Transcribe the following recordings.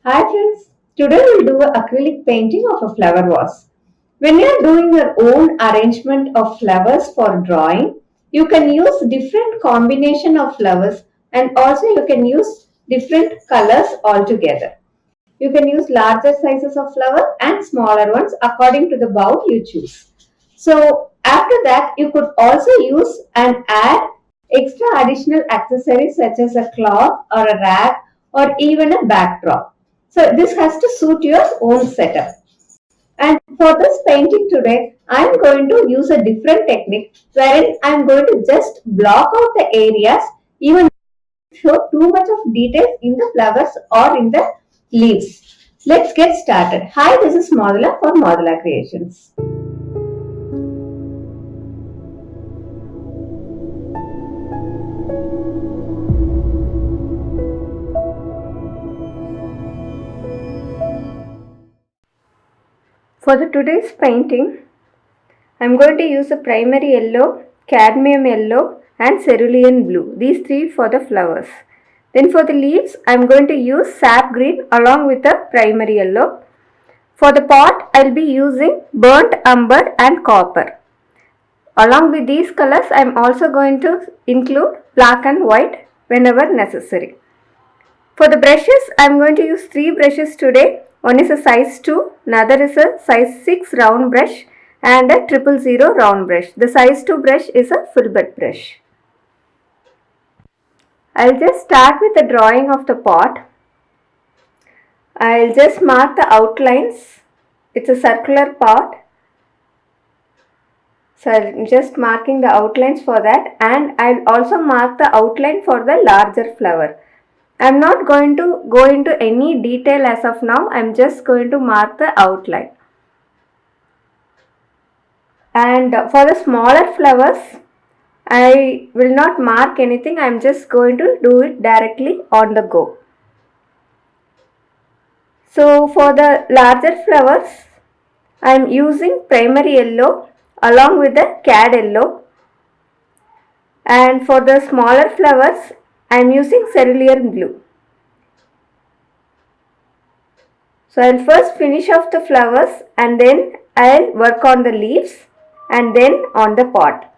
Hi friends, today we'll do an acrylic painting of a flower vase. When you're doing your own arrangement of flowers for drawing, you can use different combination of flowers and also you can use different colors altogether. You can use larger sizes of flower and smaller ones according to the bowl you choose. So after that you could also use and add extra additional accessories such as a cloth or a rag or even a backdrop. So this has to suit your own setup. And for this painting today, I am going to use a different technique wherein I am going to just block out the areas even show too much of details in the flowers or in the leaves. Let's get started. Hi, this is Modula for Modula Creations. For the today's painting, I am going to use a primary yellow, cadmium yellow and cerulean blue. These three for the flowers. Then for the leaves, I am going to use sap green along with the primary yellow. For the pot, I will be using burnt umber and copper. Along with these colors, I am also going to include black and white whenever necessary. For the brushes, I am going to use 3 brushes today. One is a size 2, another is a size 6 round brush and a 000 round brush. The size 2 brush is a filbert brush. I will just start with the drawing of the pot. I will just mark the outlines. It's a circular pot. So I am just marking the outlines for that, and I will also mark the outline for the larger flower. I am not going to go into any detail as of now. I am just going to mark the outline. And for the smaller flowers, I will not mark anything. I am just going to do it directly on the go. So for the larger flowers, I am using primary yellow along with the cad yellow. And for the smaller flowers, I am using cerulean blue. So I will first finish off the flowers and then I will work on the leaves and then on the pot.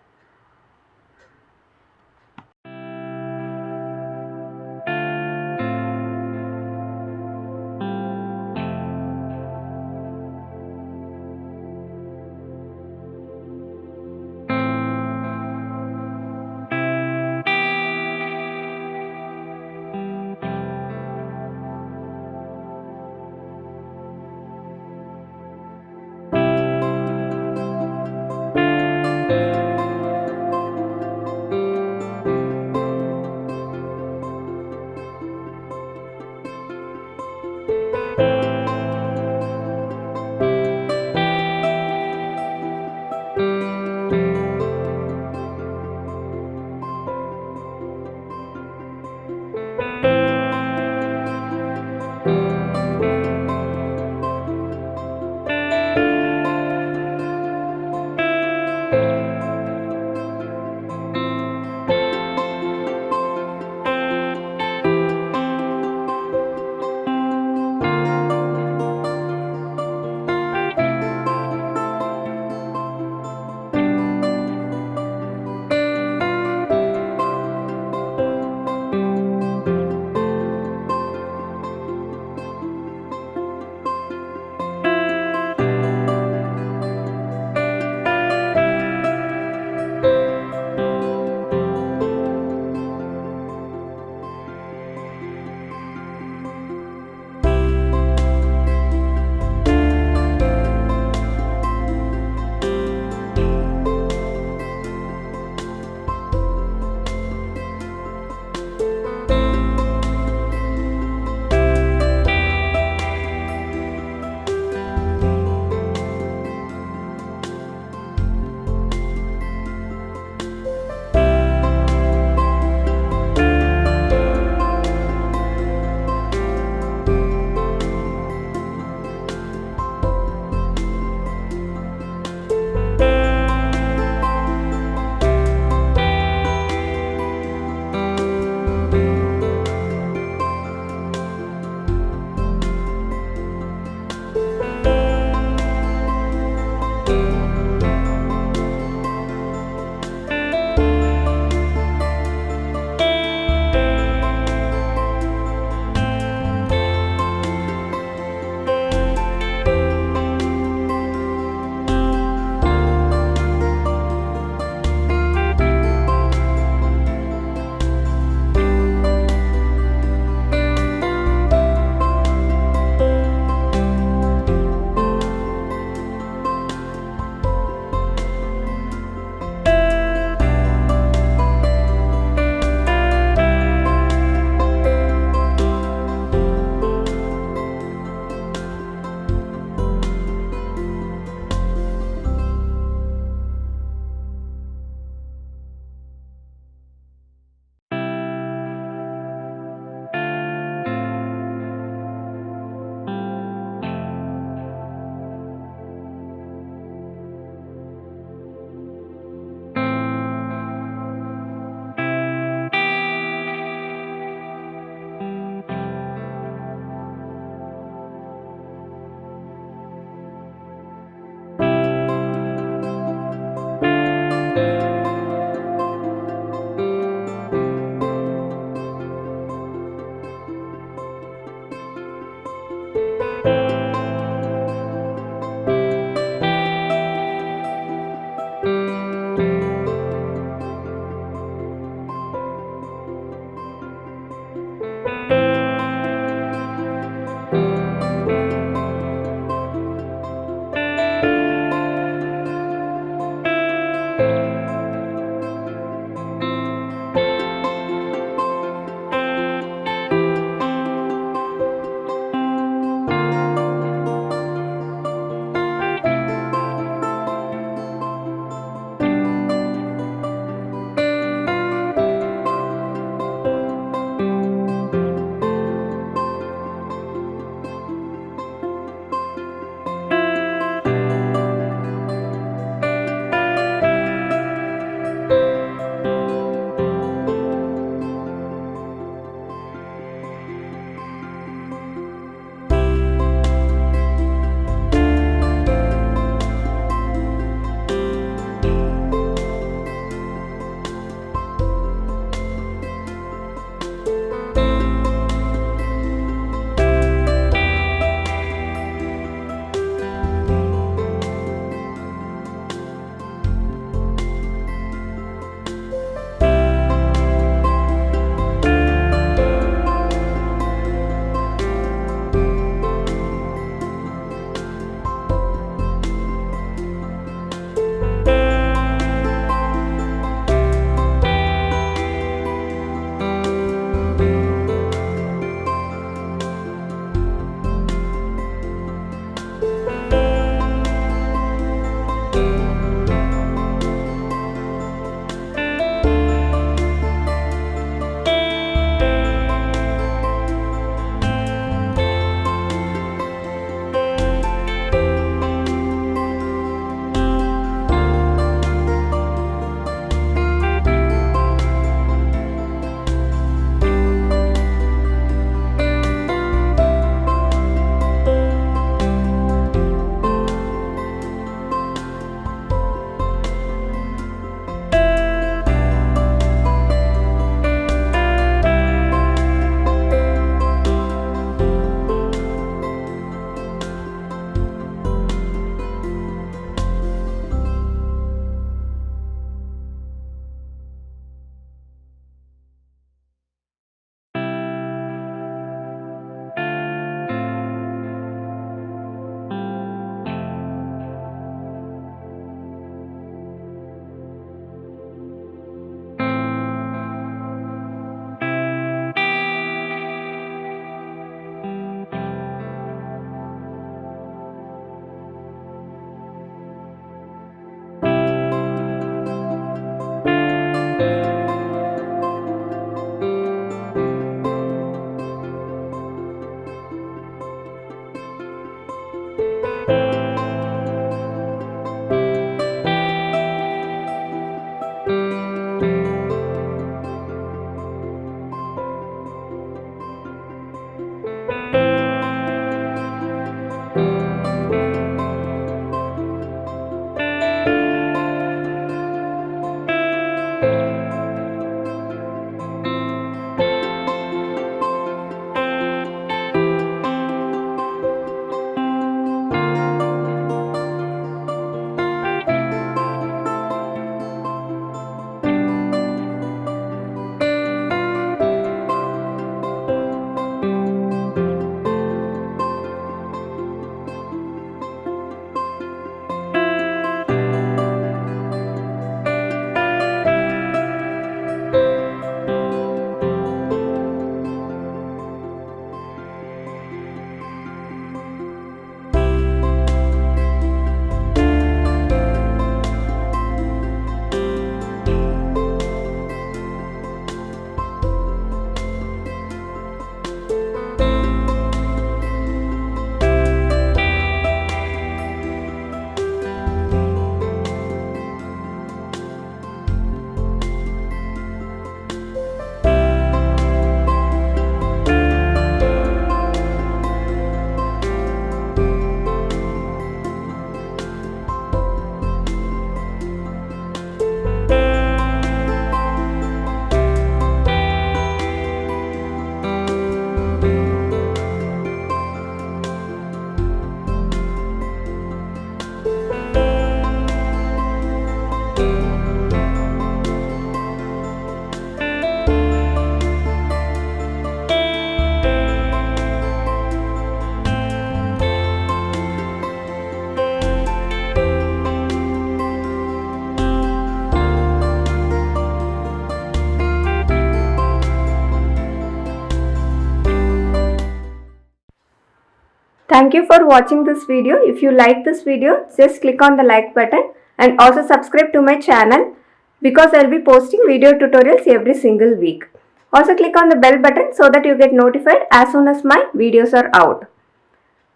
Thank you for watching this video. If you like this video, just click on the like button and also subscribe to my channel because I will be posting video tutorials every single week. Also click on the bell button so that you get notified as soon as my videos are out.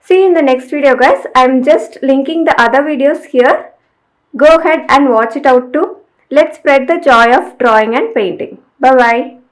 See you in the next video guys. I am just linking the other videos here. Go ahead and watch it out too. Let's spread the joy of drawing and painting. Bye bye.